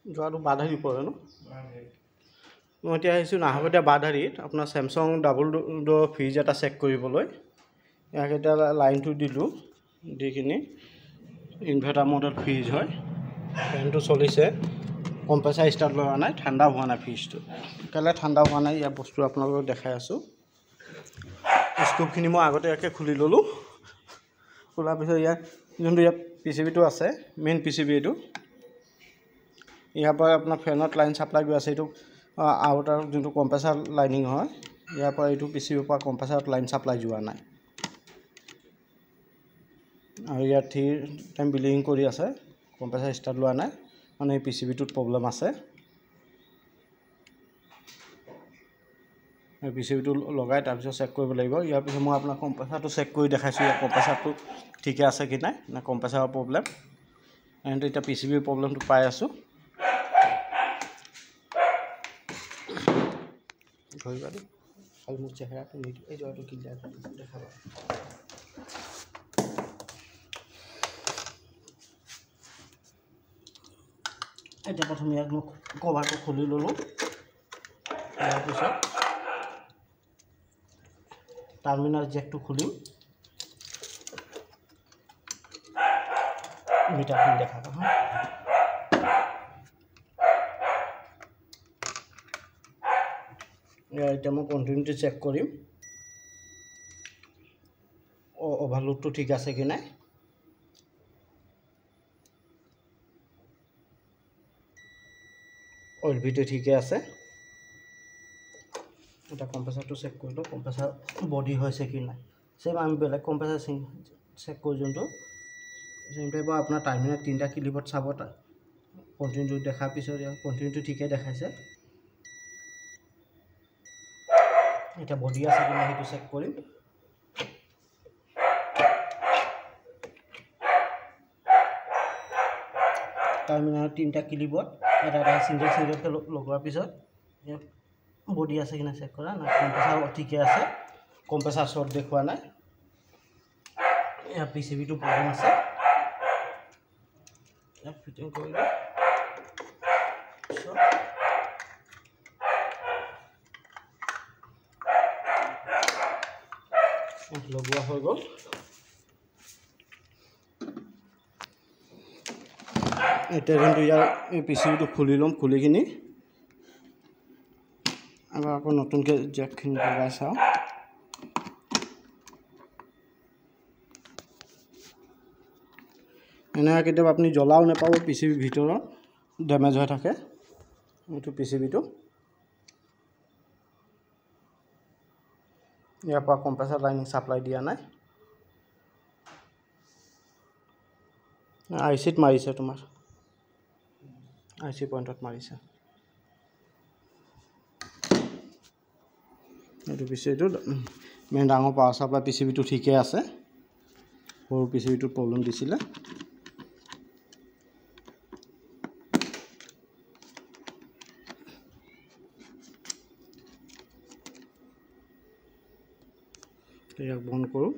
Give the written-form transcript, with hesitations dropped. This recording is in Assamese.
যোৱাটো বাধাৰি পৰে ন মই এতিয়া আহিছোঁ নাহৰকটীয়া বাধাৰিত আপোনাৰ চেমচাং ডাবল ড'ৰ ফ্ৰিজ এটা চেক কৰিবলৈ ইয়াক এতিয়া লাইনটো দিলোঁ দি কিনি ইনভাৰ্টাৰ মডেল ফ্ৰিজ হয় ফেনটো চলিছে কম্প্ৰেছাৰ ষ্টাৰ্ট লোৱা নাই ঠাণ্ডা হোৱা নাই ফ্ৰিজটো কেলৈ ঠাণ্ডা হোৱা নাই ইয়াৰ বস্তু আপোনালোকক দেখাই আছোঁ স্কুপখিনি মই আগতে ইয়াকে খুলি ল'লোঁ খোলাৰ পিছত ইয়াৰ যোনটো ইয়াত PCBটো আছে মেইন PCB এইটো ইয়াৰ পৰা আপোনাৰ ফেনত লাইন ছাপ্লাই গৈ আছে এইটো আউটাৰ যোনটো কম্প্ৰেছাৰ লাইনিং হয় ইয়াৰ পৰা এইটো PCBৰ পৰা কম্প্ৰেছাৰত লাইন ছাপ্লাই যোৱা নাই আৰু ইয়াত 3 টাইম বিলিং কৰি আছে কম্প্ৰেছাৰ ষ্টাৰ্ট লোৱা নাই মানে এই PCBটোত প্ৰব্লেম আছে এই PCBটো লগাই তাৰপিছত চেক কৰিব লাগিব ইয়াৰ পিছত মই আপোনাক কম্প্ৰেছাৰটো চেক কৰি দেখাইছোঁ ইয়াৰ কম্প্ৰেছাৰটো ঠিকে আছে কি নাই না কম্প্ৰেছাৰৰ প্ৰব্লেম এণ্ড এতিয়া PCBৰ প্ৰব্লেমটো পাই আছোঁ ধৰিবা দেই খালি মোৰ চেহেৰাটো নিদিওঁ এই জয়টো ক্লিয়াৰ দেখাবা এতিয়া প্ৰথম ইয়াক মই কভাৰটো খুলি ল'লোঁ ইয়াৰ পিছত টাৰ্মিনাল জেকটো খুলিম মিটাৰখন দেখাবা হা এতিয়া মই কণ্টিনিউটি চেক কৰিম অভাৰলোডটো ঠিক আছে কি নাই অইল ভিডিঅ' ঠিকে আছে এটা কম্প্ৰেছাৰটো চেক কৰিলোঁ কম্প্ৰেছাৰ বডি হৈছে কি নাই চেম আমি বেলেগ কম্প্ৰেছাৰ চেক কৰোঁ যোনটো চেম টাইপৰ আপোনাৰ টাৰ্মিনেল 3টা ক্লিপত চাব তাত কণ্টিনিউটো দেখাৰ পিছত কণ্টিনিউটো ঠিকে দেখাইছে এটা বডি আছে কি নাই সেইটো চেক কৰিম টাৰ্মিনেল 3টা ক্লিপত এটা সিঙ্গেল লগোৱাৰ পিছত বডি আছে কি না চেক কৰা না কম্প্ৰেছাৰ ঠিকে আছে কম্প্ৰেছাৰ শৰ্ট দেখুৱা নাই ইয়াৰ PCBটো প্ৰব্লেম আছে ইয়াক ফিটিং কৰিলোঁ লগোৱা হৈ গ'ল এতিয়া কিন্তু ইয়াৰ PCBটো খুলি ল'ম খুলি কিনি আকৌ নতুনকৈ জেকখিনি লগাই চাওঁ এনেকৈ কেতিয়াবা আপুনি জ্বলাও নাপাব PCB ভিতৰত ডেমেজ হৈ থাকে এইটো PCBটো ইয়াৰ পৰা কম্প্ৰেছাৰ লাইনিং ছাপ্লাই দিয়া নাই ICত মাৰিছে তোমাৰ IC পইণ্টত মাৰিছে এইটো PCBটো মেইন ডাঙৰ পাৱাৰ ছাপ্লাই PCBটো ঠিকে আছে সৰু PCBটোত প্ৰব্লেম দিছিলে ইয়াক বন্ধ কৰোঁ